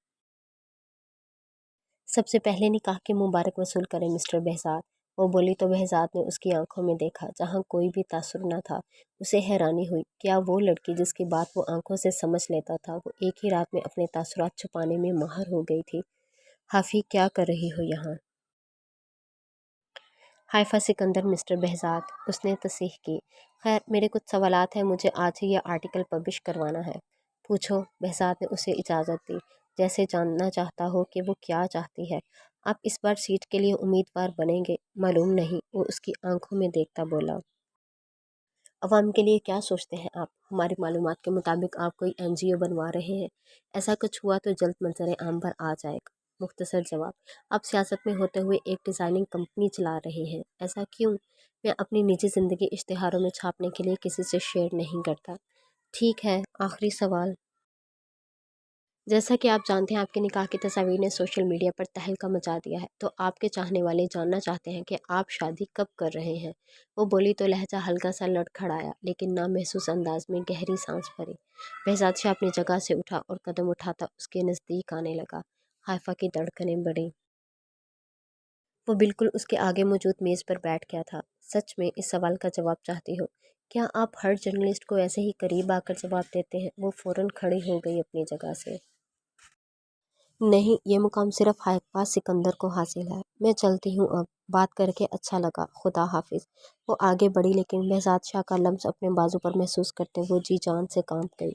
سب سے پہلے نکاح کے مبارک وصول کریں مسٹر بہزاد، وہ بولی تو بہزاد نے اس کی آنکھوں میں دیکھا جہاں کوئی بھی تاثر نہ تھا۔ اسے حیرانی ہوئی، کیا وہ لڑکی جس کی بات وہ آنکھوں سے سمجھ لیتا تھا، وہ ایک ہی رات میں اپنے تاثرات چھپانے میں ماہر ہو گئی تھی؟ حافی، کیا کر رہی ہو یہاں؟ حائفہ سکندر مسٹر بہزاد، اس نے تصحیح کی۔ خیر، میرے کچھ سوالات ہیں، مجھے آج ہی یہ آرٹیکل پبلش کروانا ہے۔ پوچھو، بہزاد نے اسے اجازت دی، جیسے جاننا چاہتا ہو کہ وہ کیا چاہتی ہے۔ آپ اس بار سیٹ کے لیے امیدوار بنیں گے؟ معلوم نہیں، وہ اس کی آنکھوں میں دیکھتا بولا۔ عوام کے لیے کیا سوچتے ہیں آپ؟ ہماری معلومات کے مطابق آپ کوئی NGO بنوا رہے ہیں۔ ایسا کچھ ہوا تو جلد منظر عام پر آ جائے گا۔ مختصر جواب: آپ سیاست میں ہوتے ہوئے ایک ڈیزائننگ کمپنی چلا رہے ہیں، ایسا کیوں؟ میں اپنی نجی زندگی اشتہاروں میں چھاپنے کے لیے کسی سے شیئر نہیں کرتا۔ ٹھیک ہے، آخری سوال۔ جیسا کہ آپ جانتے ہیں آپ کے نکاح کی تصاویر نے سوشل میڈیا پر تہلکہ مچا دیا ہے، تو آپ کے چاہنے والے جاننا چاہتے ہیں کہ آپ شادی کب کر رہے ہیں۔ وہ بولی تو لہجہ ہلکا سا لڑکھڑایا، لیکن نامحسوس انداز میں گہری سانس بھری۔ بہزاد شاہ اپنی جگہ سے اٹھا اور قدم اٹھاتا اس کے نزدیک آنے لگا۔ حائفہ کی دھڑکنیں بڑھیں۔ وہ بالکل اس کے آگے موجود میز پر بیٹھ گیا تھا۔ سچ میں اس سوال کا جواب چاہتی ہو؟ کیا آپ ہر جرنلسٹ کو ایسے ہی قریب آ کر جواب دیتے ہیں؟ وہ فوراً کھڑی ہو گئی اپنی جگہ سے۔ نہیں، یہ مقام صرف حائفہ سکندر کو حاصل ہے۔ میں چلتی ہوں اب، بات کر کے اچھا لگا، خدا حافظ۔ وہ آگے بڑھی لیکن بہزاد شاہ کا لمس اپنے بازو پر محسوس کرتے وہ جی جان سے کانپ گئی۔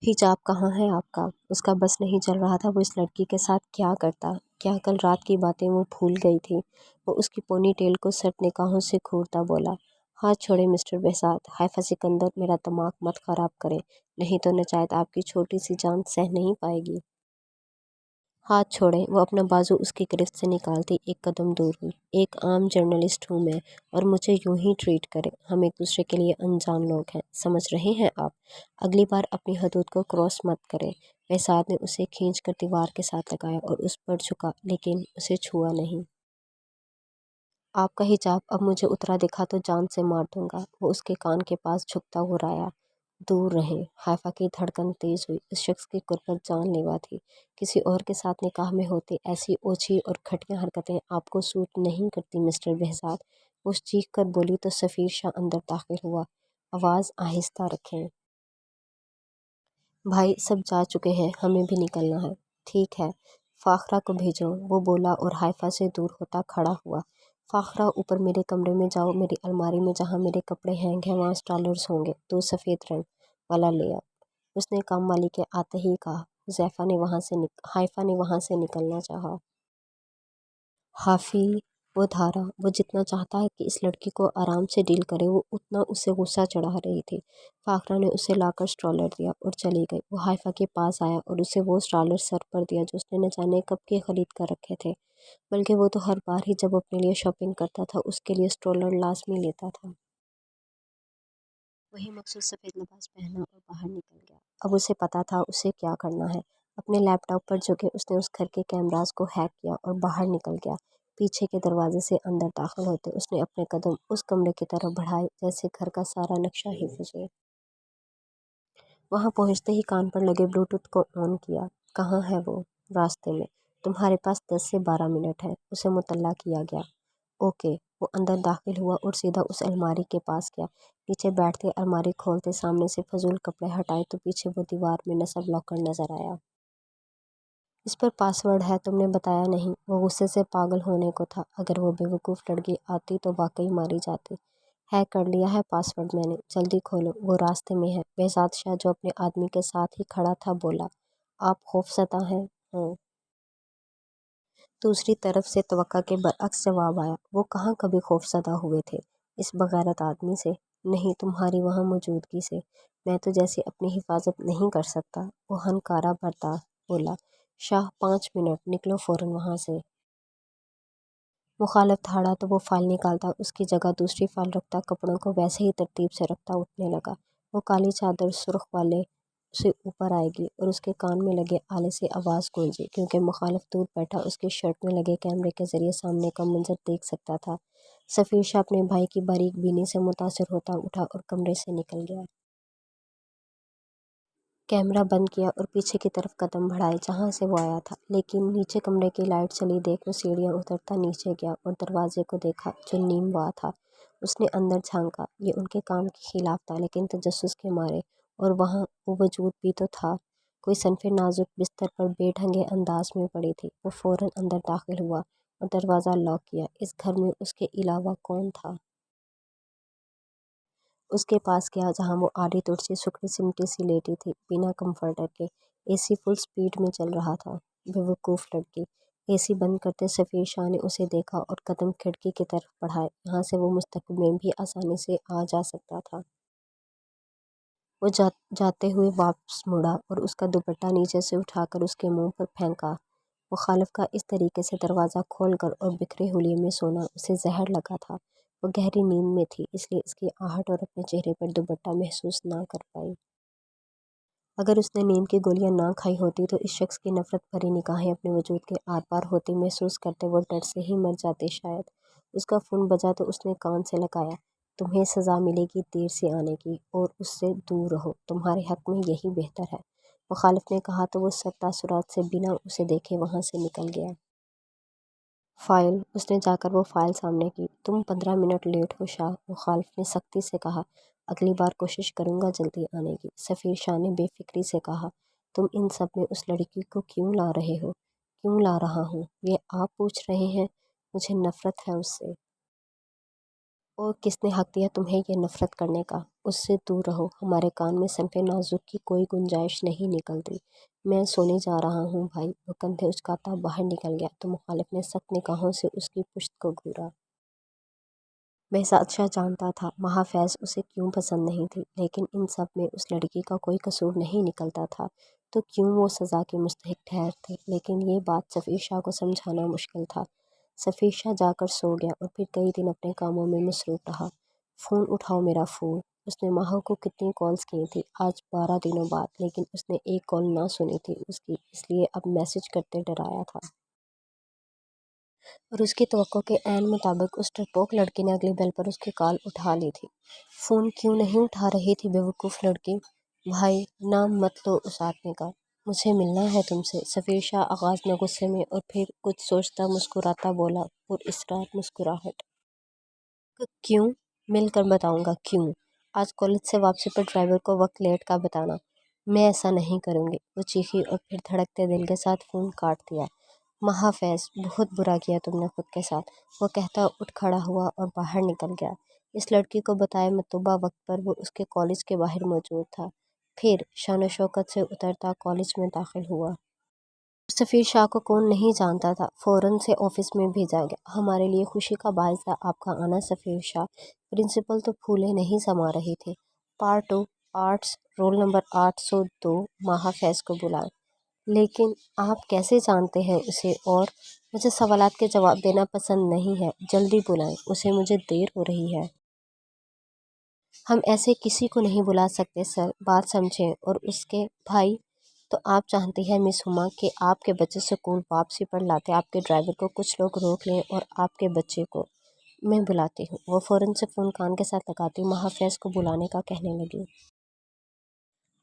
حجاب کہاں ہے آپ کا؟ اس کا بس نہیں چل رہا تھا وہ اس لڑکی کے ساتھ کیا کرتا۔ کیا کل رات کی باتیں وہ بھول گئی تھی؟ وہ اس کی پونی ٹیل کو سرد نگاہوں سے گھورتا بولا، ہاتھ چھوڑے مسٹر بہزاد۔ حائفہ سکندر، میرا دماغ مت خراب کریں، نہیں تو نجات آپ کی چھوٹی سی جان سہ نہیں پائے گی۔ ہاتھ چھوڑیں۔ وہ اپنا بازو اس کی گرفت سے نکالتی ایک قدم دور ہوئی۔ ایک عام جرنلسٹ ہوں میں، اور مجھے یوں ہی ٹریٹ کریں۔ ہم ایک دوسرے کے لیے انجان لوگ ہیں، سمجھ رہے ہیں آپ؟ اگلی بار اپنی حدود کو کراس مت کریں۔ بہزاد نے اسے کھینچ کر دیوار کے ساتھ لگایا اور اس پر جھکا، لیکن اسے چھوا نہیں۔ آپ کا حجاب اب مجھے اترا دکھا تو جان سے مار دوں گا۔ وہ اس کے کان کے پاس جھکتا غرایا۔ دور رہیں۔ حائفہ کی دھڑکن تیز ہوئی۔ اس شخص کی قربت جان لیوا تھی۔ کسی اور کے ساتھ نکاح میں ہوتے ایسی اوچھی اور گھٹیا حرکتیں آپ کو سوٹ نہیں کرتی مسٹر بہزاد۔ وہ چیخ کر بولی تو سفیر شاہ اندر داخل ہوا۔ آواز آہستہ رکھیں۔ بھائی سب جا چکے ہیں، ہمیں بھی نکلنا ہے۔ ٹھیک ہے، فاخرہ کو بھیجو، وہ بولا اور حائفہ سے دور ہوتا کھڑا ہوا۔ فاخرہ، اوپر میرے کمرے میں جاؤ، میری الماری میں جہاں میرے کپڑے ہینگ ہیں وہاں اسٹالرز ہوں گے، 2 سفید رنگ والا لے آؤ۔ اس نے کام والی کے آتے ہی کہا۔ حائفہ نے وہاں سے نکلنا چاہا۔ حافی، وہ دھارا، وہ جتنا چاہتا ہے کہ اس لڑکی کو آرام سے ڈیل کرے وہ اتنا اسے غصہ چڑھا رہی تھی۔ فاخرہ نے اسے لا کر اسٹرالر دیا اور چلی گئی۔ وہ حائفہ کے پاس آیا اور اسے وہ اسٹرالر سر پر دیا جو اس نے نہ جانے کب کے خرید کر رکھے تھے، بلکہ وہ تو ہر بار ہی جب وہ اپنے لیے شاپنگ کرتا تھا اس کے لیے اسٹرالر لازمی لیتا تھا۔ وہی مخصوص سفید لباس پہنا اور باہر نکل گیا۔ اب اسے پتا تھا اسے کیا کرنا ہے۔ اپنے لیپ ٹاپ پر جھکے اس نے اس گھر کے کیمراز کو ہیک کیا اور باہر نکل گیا۔ پیچھے کے دروازے سے اندر داخل ہوتے اس نے اپنے قدم اس کمرے کی طرف بڑھائے جیسے گھر کا سارا نقشہ حفظ ہو۔ وہاں پہنچتے ہی کان پر لگے بلوٹوتھ کو آن کیا۔ کہاں ہے وہ؟ راستے میں۔ تمہارے پاس 10 سے 12 منٹ ہے، اسے مطلع کیا گیا۔ اوکے۔ وہ اندر داخل ہوا اور سیدھا اس الماری کے پاس گیا۔ نیچے بیٹھتے الماری کھولتے سامنے سے فضول کپڑے ہٹائے تو پیچھے وہ دیوار میں نصب لاکر نظر آیا۔ اس پر پاس ورڈ ہے، تم نے بتایا نہیں۔ وہ غصے سے پاگل ہونے کو تھا۔ اگر وہ بے وقوف لڑکی آتی تو واقعی ماری جاتی۔ ہیک کر لیا ہے پاس ورڈ میں نے، جلدی کھولو، وہ راستے میں ہے۔ بہزاد شاہ جو اپنے آدمی کے ساتھ ہی کھڑا تھا بولا، آپ خوفزدہ ہیں؟ ہاں۔ دوسری طرف سے توقع کے برعکس جواب آیا۔ وہ کہاں کبھی خوفزدہ ہوئے تھے اس بغیرت آدمی سے؟ نہیں، تمہاری وہاں موجودگی سے۔ میں تو جیسے اپنی حفاظت نہیں کر سکتا، وہ ہنکارا بھرتا بولا۔ شاہ 5 منٹ، نکلو فوراً وہاں سے۔ مخالف دھاڑا تو وہ فائل نکالتا، اس کی جگہ دوسری فائل رکھتا، کپڑوں کو ویسے ہی ترتیب سے رکھتا، اٹھنے لگا۔ وہ کالی چادر سرخ والے سے اوپر آئے گی اور اس کے کان میں لگے آلے سے آواز گونجی، کیونکہ مخالف دور بیٹھا اس کی شرٹ میں لگے کیمرے کے ذریعے سامنے کا منظر دیکھ سکتا تھا۔ سفیر شاہ اپنے بھائی کی باریک بینی سے متاثر ہوتا اٹھا اور کمرے سے نکل گیا۔ کیمرہ بند کیا اور پیچھے کی طرف قدم بڑھائے جہاں سے وہ آیا تھا، لیکن نیچے کمرے کی لائٹ چلی دیکھ وہ سیڑھیاں اترتا نیچے گیا اور دروازے کو دیکھا جو نیم وا تھا۔ اس نے اندر جھانکا۔ یہ ان کے کام کے خلاف تھا لیکن تجسس کے مارے، اور وہاں وہ وجود بھی تو تھا۔ کوئی صنف نازک بستر پر بے ڈھنگے انداز میں پڑی تھی۔ وہ فوراً اندر داخل ہوا اور دروازہ لاک کیا۔ اس گھر میں اس کے علاوہ کون تھا؟ اس کے پاس گیا جہاں وہ آڑی ترچھی سکڑی سمٹی سی لیٹی تھی، بنا کمفرٹر کے۔ اے سی فل سپیڈ میں چل رہا تھا۔ بے وقوف لڑکی۔ اے سی بند کرتے سفیر شاہ نے اسے دیکھا اور قدم کھڑکی کی طرف بڑھائے، یہاں سے وہ مستقبل میں بھی آسانی سے آ جا سکتا تھا۔ وہ جاتے ہوئے واپس مڑا اور اس کا دوپٹہ نیچے سے اٹھا کر اس کے منہ پر پھینکا۔ مخالف کا اس طریقے سے دروازہ کھول کر اور بکھرے حلیے میں سونا اسے زہر لگا تھا۔ وہ گہری نیند میں تھی، اس لیے اس کی آہٹ اور اپنے چہرے پر دوپٹہ محسوس نہ کر پائی۔ اگر اس نے نیند کی گولیاں نہ کھائی ہوتی تو اس شخص کی نفرت بھری نگاہیں اپنے وجود کے آر پار ہوتی محسوس کرتے وہ ڈر سے ہی مر جاتے شاید۔ اس کا فون بجا تو اس نے کان سے لگایا۔ تمہیں سزا ملے گی دیر سے آنے کی، اور اس سے دور رہو، تمہارے حق میں یہی بہتر ہے، مخالف نے کہا تو وہ سر تاثرات سے بنا اسے دیکھے وہاں سے نکل گیا۔ فائل، اس نے جا کر وہ فائل سامنے کی۔ تم 15 منٹ لیٹ ہو شاہ، مخالف نے سختی سے کہا۔ اگلی بار کوشش کروں گا جلدی آنے کی، سفیر شاہ نے بے فکری سے کہا۔ تم ان سب میں اس لڑکی کو کیوں لا رہے ہو؟ کیوں لا رہا ہوں، یہ آپ پوچھ رہے ہیں؟ مجھے نفرت ہے اس سے۔ اور کس نے حق دیا تمہیں یہ نفرت کرنے کا؟ اس سے دور رہو، ہمارے کان میں صنف نازک کی کوئی گنجائش نہیں نکلتی۔ میں سونے جا رہا ہوں بھائی، وہ کندھے اچکاتا باہر نکل گیا تو مخالف نے سخت نگاہوں سے اس کی پشت کو گھورا۔ بہزاد شاہ جانتا تھا محافظ اسے کیوں پسند نہیں تھی، لیکن ان سب میں اس لڑکی کا کوئی قصور نہیں نکلتا تھا تو کیوں وہ سزا کے مستحق ٹھہرتے، لیکن یہ بات سفیر شاہ کو سمجھانا مشکل تھا۔ سفیر شاہ جا کر سو گیا اور پھر کئی دن اپنے کاموں میں مصروف رہا۔ فون اٹھاؤ میرا فون، اس نے ماہو کو کتنی کالز کی تھی آج 12 دنوں بعد، لیکن اس نے ایک کال نہ سنی تھی اس کی، اس لیے اب میسج کرتے ڈرایا تھا۔ اور اس کی توقع کے عین مطابق اس ڈرپوک لڑکی نے اگلی بیل پر اس کی کال اٹھا لی تھی۔ فون کیوں نہیں اٹھا رہی تھی بیوقوف لڑکی؟ بھائی نام مت لو اس آدمی کا، مجھے ملنا ہے تم سے، سفیر شاہ آغاز میں غصے میں اور پھر کچھ سوچتا مسکراتا بولا، پراسرار مسکراہٹ۔ کیوں؟ مل کر بتاؤں گا کیوں۔ آج کالج سے واپسی پر ڈرائیور کو وقت لیٹ کا بتانا۔ میں ایسا نہیں کروں گی، وہ چیخی اور پھر دھڑکتے دل کے ساتھ فون کاٹ دیا۔ محافظ، بہت برا کیا تم نے خود کے ساتھ، وہ کہتا اٹھ کھڑا ہوا اور باہر نکل گیا۔ اس لڑکی کو بتائے مطلوبہ وقت پر وہ اس کے کالج کے باہر موجود تھا، پھر شان و شوکت سے اترتا کالج میں داخل ہوا۔ سفیر شاہ کو کون نہیں جانتا تھا، فوراً سے آفس میں بھیجا گیا۔ ہمارے لیے خوشی کا باعث تھا آپ کا آنا سفیر شاہ، پرنسپل تو پھولے نہیں سما رہے تھے۔ پارٹ 2 آرٹس، رول نمبر 802 محافظ کو بلائیں۔ لیکن آپ کیسے جانتے ہیں اسے؟ اور مجھے سوالات کے جواب دینا پسند نہیں ہے، جلدی بلائیں اسے، مجھے دیر ہو رہی ہے۔ ہم ایسے کسی کو نہیں بلا سکتے سر، بات سمجھیں۔ اور اس کے بھائی؟ تو آپ چاہتی ہیں مس ہما کہ آپ کے بچے سکول واپسی پر لاتے آپ کے ڈرائیور کو کچھ لوگ روک لیں اور آپ کے بچے کو؟ میں بلاتی ہوں، وہ فوراً سے فون کان کے ساتھ لگاتی محافظ کو بلانے کا کہنے لگی۔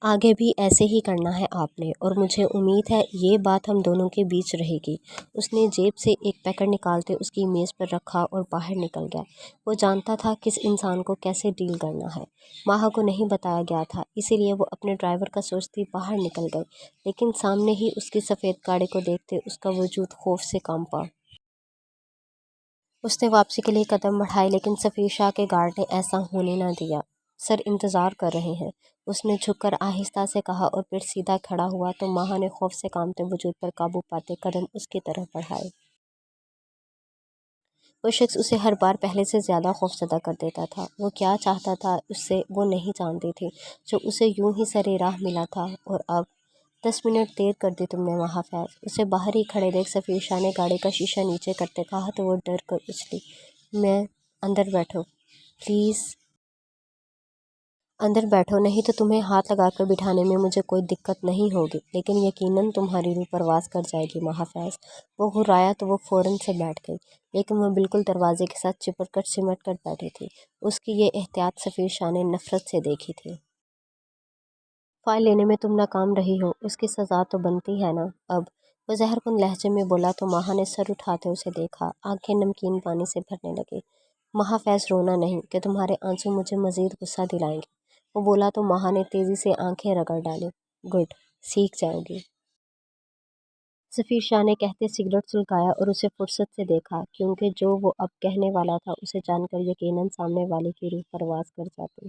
آگے بھی ایسے ہی کرنا ہے آپ نے، اور مجھے امید ہے یہ بات ہم دونوں کے بیچ رہے گی۔ اس نے جیب سے ایک پیکٹ نکالتے اس کی میز پر رکھا اور باہر نکل گیا۔ وہ جانتا تھا کس انسان کو کیسے ڈیل کرنا ہے۔ ماہا کو نہیں بتایا گیا تھا، اسی لیے وہ اپنے ڈرائیور کا سوچتی باہر نکل گئی، لیکن سامنے ہی اس کی سفید گاڑی کو دیکھتے اس کا وجود خوف سے کانپا۔ اس نے واپسی کے لیے قدم بڑھائے، لیکن سفیر شاہ کے گارڈ نے ایسا ہونے نہ دیا۔ سر انتظار کر رہے ہیں، اس نے جھک کر آہستہ سے کہا اور پھر سیدھا کھڑا ہوا تو ماہا نے خوف سے کانپتے وجود پر قابو پاتے قدم اس کی طرف بڑھائے۔ وہ شخص اسے ہر بار پہلے سے زیادہ خوفزدہ کر دیتا تھا۔ وہ کیا چاہتا تھا اس سے وہ نہیں جانتی تھی، جو اسے یوں ہی سر راہ ملا تھا۔ اور اب 10 منٹ دیر کر دی تم نے محافظ، اسے باہر ہی کھڑے دیکھ سفیر شاہ نے گاڑی کا شیشہ نیچے کرتے کہا تو وہ ڈر کر اچھلی۔ میں اندر بیٹھو پلیز، اندر بیٹھو، نہیں تو تمہیں ہاتھ لگا کر بٹھانے میں مجھے کوئی دقت نہیں ہوگی، لیکن یقیناً تمہاری روح پرواز کر جائے گی محافظ۔ وہ گھرایا تو وہ فوراً سے بیٹھ گئی، لیکن وہ بالکل دروازے کے ساتھ چپٹ کر سمٹ کر بیٹھی تھی۔ اس کی یہ احتیاط سفیر شاہ نے نفرت سے دیکھی تھی۔ فائل لینے میں تم ناکام رہی ہو، اس کی سزا تو بنتی ہے نا اب، وہ زہر کن لہجے میں بولا تو ماہا نے سر اٹھاتے اسے دیکھا، آنکھیں نمکین پانی سے بھرنے لگی۔ محافظ رونا نہیں کہ تمہارے آنسو مجھے مزید غصہ دلائیں گے، وہ بولا تو ماہا نے تیزی سے آنکھیں رگڑ ڈالیں۔ گڈ، سیکھ جاؤ گی، سفیر شاہ نے کہتے سگریٹ سلگایا اور اسے فرصت سے دیکھا، کیونکہ جو وہ اب کہنے والا تھا اسے جان کر یقیناً سامنے والے کی روح پرواز کر جاتی۔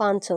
500।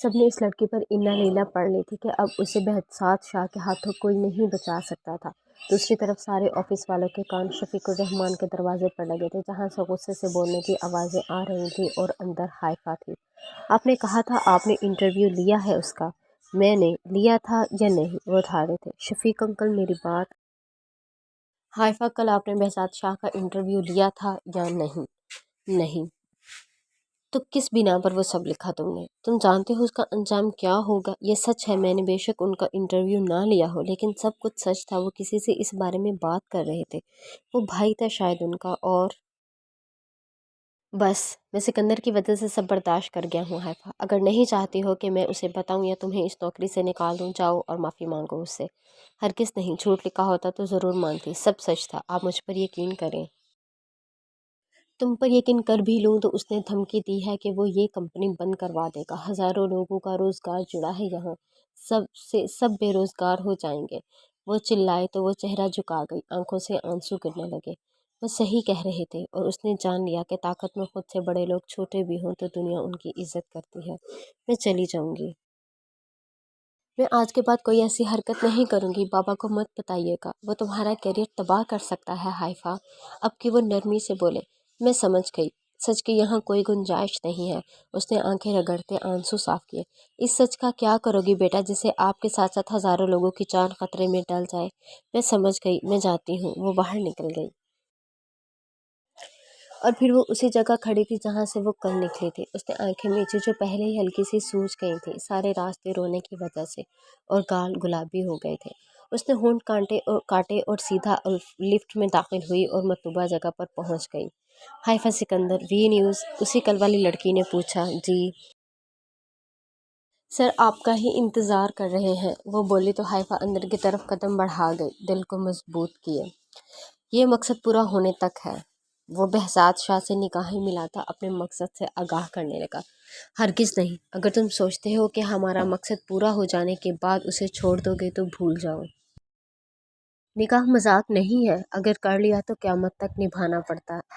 سب نے اس لڑکی پر انا لینا پڑھ لی تھی کہ اب اسے بہزاد شاہ کے ہاتھوں کوئی نہیں بچا سکتا تھا۔ دوسری طرف سارے آفس والوں کے کان شفیق الرحمان کے دروازے پر لگے تھے، جہاں سے غصے سے بولنے کی آوازیں آ رہی تھیں اور اندر ہائفا تھی۔ آپ نے کہا تھا آپ نے انٹرویو لیا ہے اس کا؟ میں نے لیا تھا یا نہیں؟ وہ دھاڑے تھے۔ شفیق انکل میری بات ہائفا، کل آپ نے بہزاد شاہ کا انٹرویو لیا تھا یا نہیں؟ نہیں۔ تو کس بنا پر وہ سب لکھا تم نے؟ تم جانتے ہو اس کا انجام کیا ہوگا؟ یہ سچ ہے، میں نے بے شک ان کا انٹرویو نہ لیا ہو، لیکن سب کچھ سچ تھا۔ وہ کسی سے اس بارے میں بات کر رہے تھے، وہ بھائی تھا شاید ان کا، اور بس میں سکندر کی وجہ سے سب برداشت کر گیا ہوں۔ ہائفا، اگر نہیں چاہتی ہو کہ میں اسے بتاؤں یا تمہیں اس نوکری سے نکال دوں، جاؤ اور معافی مانگو اس سے۔ ہرگز نہیں، جھوٹ لکھا ہوتا تو ضرور مانتی، سب سچ تھا، آپ مجھ پر یقین کریں۔ تم پر یقین کر بھی لوں تو اس نے دھمکی دی ہے کہ وہ یہ کمپنی بند کروا دے گا۔ ہزاروں لوگوں کا روزگار جڑا ہے یہاں، سب بے روزگار ہو جائیں گے۔ وہ چلائے تو وہ چہرہ جھکا گئی، آنکھوں سے آنسو گرنے لگے۔ وہ صحیح کہہ رہے تھے، اور اس نے جان لیا کہ طاقت میں خود سے بڑے لوگ چھوٹے بھی ہوں تو دنیا ان کی عزت کرتی ہے۔ میں چلی جاؤں گی۔ میں آج کے بعد کوئی ایسی حرکت نہیں کروں گی، بابا کو مت بتائیے گا، وہ تمہارا کیریئر تباہ کر سکتا ہے۔ ہائفا اب کی وہ نرمی سے بولے۔ میں سمجھ گئی، سچ کی یہاں کوئی گنجائش نہیں ہے۔ اس نے آنکھیں رگڑتے آنسو صاف کیے۔ اس سچ کا کیا کرو گی بیٹا، جسے آپ کے ساتھ ساتھ ہزاروں لوگوں کی جان خطرے میں ڈل جائے؟ میں سمجھ گئی، میں جاتی ہوں۔ وہ باہر نکل گئی، اور پھر وہ اسی جگہ کھڑی تھی جہاں سے وہ کل نکلی تھی۔ اس نے آنکھیں میچی جو پہلے ہی ہلکی سی سوج گئی تھی سارے راستے رونے کی وجہ سے، اور گال گلابی ہو گئے تھے۔ اس نے ہونٹ کاٹے اور سیدھا لفٹ میں داخل ہوئی اور مطلوبہ جگہ پر پہنچ گئی۔ ہائفا سکندر، وی نیوز؟ اسی کل والی لڑکی نے پوچھا۔ جی سر، آپ کا ہی انتظار کر رہے ہیں، وہ بولی تو ہائفا اندر کی طرف قدم بڑھا گئی، دل کو مضبوط کیے۔ یہ مقصد پورا ہونے تک ہے۔ وہ بہزاد شاہ سے نگاہیں ملاتا اپنے مقصد سے آگاہ کرنے لگا۔ ہرگز نہیں، اگر تم سوچتے ہو کہ ہمارا مقصد پورا ہو جانے کے بعد اسے چھوڑ دو گے تو بھول جاؤ۔ نکاح مذاق نہیں ہے، اگر کر لیا تو قیامت تک نبھانا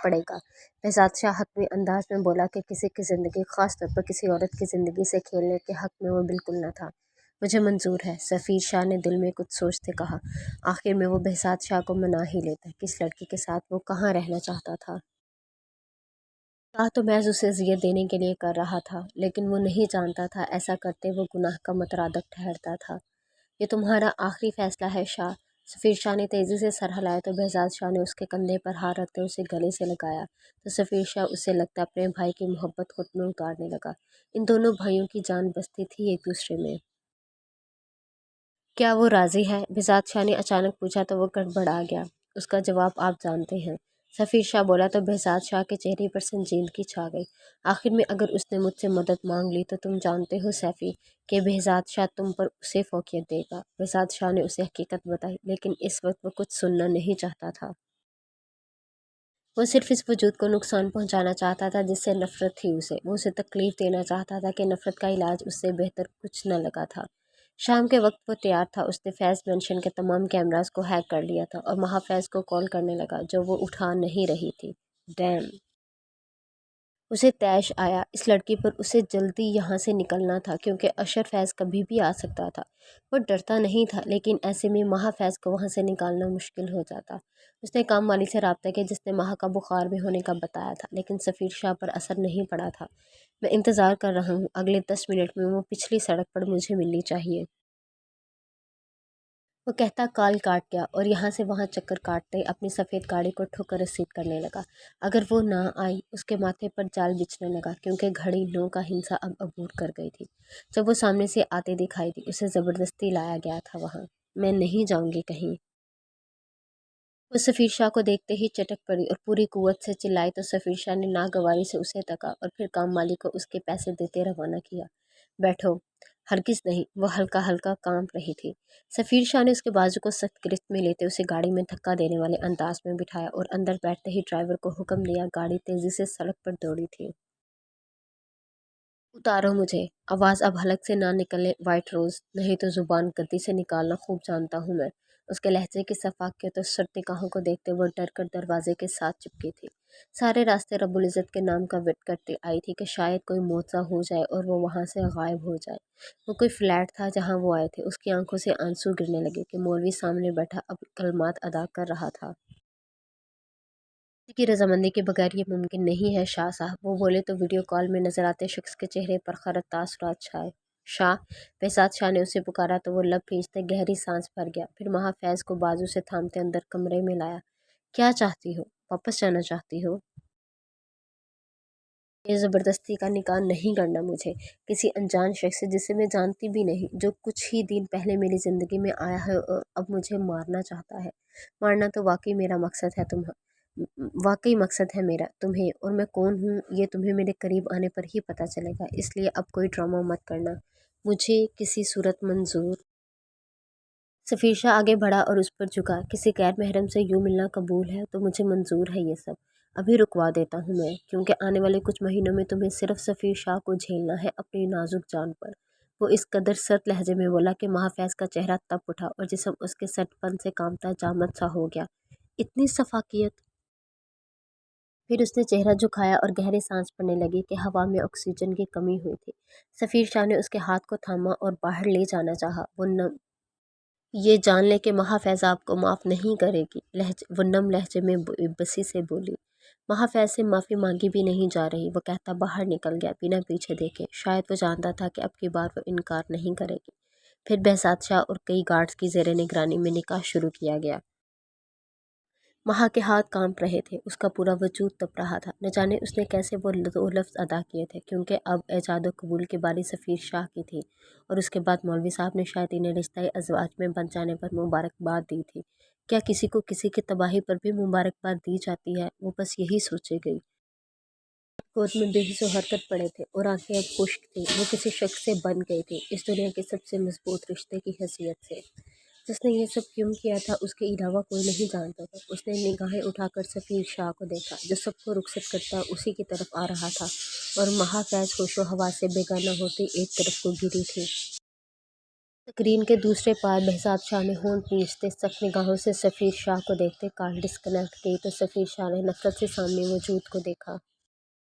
پڑے گا۔ بہزاد شاہ حتمی انداز میں بولا کہ کسی کی زندگی، خاص طور پر کسی عورت کی زندگی سے کھیلنے کے حق میں وہ بالکل نہ تھا۔ مجھے منظور ہے، سفیر شاہ نے دل میں کچھ سوچتے کہا۔ آخر میں وہ بہزاد شاہ کو منا ہی لیتا، کس لڑکی کے ساتھ وہ کہاں رہنا چاہتا تھا۔ نکاح تو محض اسے اذیت دینے کے لیے کر رہا تھا، لیکن وہ نہیں جانتا تھا ایسا کرتے وہ گناہ کا مترادف ٹھہرتا تھا۔ یہ تمہارا آخری فیصلہ ہے شاہ؟ سفیر شاہ نے تیزی سے سر ہلایا تو بہزاد شاہ نے اس کے کندھے پر ہاتھ رکھتے اسے گلے سے لگایا، تو سفیر شاہ اسے لگتا اپنے بھائی کی محبت خود میں اتارنے لگا۔ ان دونوں بھائیوں کی جان بستی تھی ایک دوسرے میں۔ کیا وہ راضی ہے؟ بہزاد شاہ نے اچانک پوچھا تو وہ گڑبڑا گیا۔ اس کا جواب آپ جانتے ہیں، سفیر شاہ بولا تو بہزاد شاہ کے چہرے پر سنجیدگی چھا گئی۔ آخر میں اگر اس نے مجھ سے مدد مانگ لی تو تم جانتے ہو سیفی کہ بہزاد شاہ تم پر اسے فوقیت دے گا۔ بہزاد شاہ نے اسے حقیقت بتائی، لیکن اس وقت وہ کچھ سننا نہیں چاہتا تھا۔ وہ صرف اس وجود کو نقصان پہنچانا چاہتا تھا جس سے نفرت تھی اسے۔ وہ اسے تکلیف دینا چاہتا تھا کہ نفرت کا علاج اس سے بہتر کچھ نہ لگا تھا۔ شام کے وقت وہ تیار تھا، اس نے فیض مینشن کے تمام کیمراز کو ہیک کر لیا تھا اور محافیظ کو کال کرنے لگا جو وہ اٹھا نہیں رہی تھی۔ ڈیم! اسے طیش آیا، اس لڑکی پر اسے جلدی یہاں سے نکلنا تھا کیونکہ اشر فیض کبھی بھی آ سکتا تھا۔ وہ ڈرتا نہیں تھا، لیکن ایسے میں محافیظ کو وہاں سے نکالنا مشکل ہو جاتا۔ اس نے کام والی سے رابطہ کیا جس نے ماہ کا بخار میں ہونے کا بتایا تھا، لیکن سفیر شاہ پر اثر نہیں پڑا تھا۔ میں انتظار کر رہا ہوں، اگلے 10 منٹ میں وہ پچھلی سڑک پر مجھے ملنی چاہیے۔ وہ کہتا کال کاٹ گیا اور یہاں سے وہاں چکر کاٹتے اپنی سفید گاڑی کو ٹھوکر رسید کرنے لگا۔ اگر وہ نہ آئی، اس کے ماتھے پر جال بچھنے لگا کیونکہ گھڑی 9 کا ہنسا اب عبور کر گئی تھی۔ جب وہ سامنے سے آتے دکھائی دی، اسے زبردستی لایا گیا تھا وہاں۔ میں نہیں جاؤں گی کہیں۔ وہ سفیر شاہ کو دیکھتے ہی چٹک پڑی اور پوری قوت سے چلائی تو سفیر شاہ نے ناگواری سے اسے تکا اور پھر کام والی کو اس کے پیسے دیتے روانہ کیا۔ بیٹھو۔ ہرگز نہیں، وہ ہلکا ہلکا کانپ رہی تھی۔ سفیر شاہ نے اس کے بازو کو سخت گرفت میں لیتے اسے گاڑی میں دھکا دینے والے انداز میں بٹھایا اور اندر بیٹھتے ہی ڈرائیور کو حکم دیا۔ گاڑی تیزی سے سڑک پر دوڑی تھی۔ اتارو مجھے، آواز اب حلق سے نہ نکلے وائٹ روز، نہیں تو زبان گدی سے نکالنا خوب جانتا ہوں میں۔ اس کے لہجے کی صفاقیت اور سرد نگاہوں کو دیکھتے وہ ڈر کر دروازے کے ساتھ چپکی تھی۔ سارے راستے رب العزت کے نام کا ورد کرتی آئی تھی کہ شاید کوئی معجزہ ہو جائے اور وہ وہاں سے غائب ہو جائے۔ وہ کوئی فلیٹ تھا جہاں وہ آئے تھے۔ اس کی آنکھوں سے آنسو گرنے لگے کہ مولوی سامنے بیٹھا اب کلمات ادا کر رہا تھا۔ کسی کی رضامندی کے بغیر یہ ممکن نہیں ہے شاہ صاحب، وہ بولے تو ویڈیو کال میں نظر آتے شخص کے چہرے پر خرد تاثرات چھائے۔ شاہ، بہزاد شاہ نے اسے پکارا تو وہ لب کھینچتے گہری سانس بھر گیا، پھر محافظ کو بازو سے تھامتے اندر کمرے میں لایا۔ کیا چاہتی ہو؟ واپس جانا چاہتی ہو؟ یہ زبردستی کا نکاح نہیں کرنا مجھے کسی انجان شخص سے جسے میں جانتی بھی نہیں، جو کچھ ہی دن پہلے میری زندگی میں آیا ہے اور اب مجھے مارنا چاہتا ہے۔ مارنا تو واقعی میرا مقصد ہے واقعی مقصد ہے میرا تمہیں، اور میں کون ہوں یہ تمہیں میرے قریب آنے پر ہی پتہ چلے گا، اس لیے اب کوئی ڈرامہ مت کرنا، مجھے کسی صورت منظور۔ سفیر شاہ آگے بڑھا اور اس پر جھکا۔ کسی غیر محرم سے یوں ملنا قبول ہے تو مجھے منظور ہے یہ سب۔ ابھی رکوا دیتا ہوں میں، کیونکہ آنے والے کچھ مہینوں میں تمہیں صرف سفیر شاہ کو جھیلنا ہے اپنی نازک جان پر۔ وہ اس قدر سرد لہجے میں بولا کہ محافظ کا چہرہ تپ اٹھا اور جسم اس کے سرد پن سے کانپتا جامد سا ہو گیا۔ اتنی شفافیت! پھر اس نے چہرہ جھکایا اور گہری سانس پڑنے لگی کہ ہوا میں آکسیجن کی کمی ہوئی تھی۔ سفیر شاہ نے اس کے ہاتھ کو تھاما اور باہر لے جانا چاہا۔ وہ یہ جان لے کہ محافظ آپ کو معاف نہیں کرے گی، وہ نم لہجے میں بسی سے بولی۔ محافظ سے معافی مانگی بھی نہیں جا رہی، وہ کہتا باہر نکل گیا بنا پیچھے دیکھے۔ شاید وہ جانتا تھا کہ اب کی بار وہ انکار نہیں کرے گی۔ پھر بہزاد شاہ اور کئی گارڈز کی زیر نگرانی میں نکاح شروع کیا گیا۔ مہا کے ہاتھ کانپ رہے تھے، اس کا پورا وجود تپ رہا تھا۔ نہ جانے اس نے کیسے وہ دو لفظ ادا کیے تھے، کیونکہ اب ایجاد و قبول کی باری سفیر شاہ کی تھی، اور اس کے بعد مولوی صاحب نے شاید انہیں رشتہ ازواج میں بندھ جانے پر مبارکباد دی تھی۔ کیا کسی کو کسی کی تباہی پر بھی مبارکباد دی جاتی ہے؟ وہ بس یہی سوچے گئی۔ گود میں بے حس و حرکت پڑے تھے اور آنکھیں اب خشک تھیں۔ وہ کسی شخص سے بن گئی تھی، اس دنیا کے سب سے مضبوط رشتے کی حیثیت سے۔ جس نے یہ سب کیوں کیا تھا اس کے علاوہ کوئی نہیں جانتا تھا۔ اس نے نگاہیں اٹھا کر سفیر شاہ کو دیکھا، جو سب کو رخصت کرتا اسی کی طرف آ رہا تھا، اور محافظ ہوش و حواس سے بیگانہ ہوتی ایک طرف کو گری تھی۔ سکرین کے دوسرے پار بہزاد شاہ نے ہونٹ نیچتے سخت نگاہوں سے سفیر شاہ کو دیکھتے کال ڈسکنیکٹ کی تو سفیر شاہ نے نفرت سے سامنے موجود کو دیکھا۔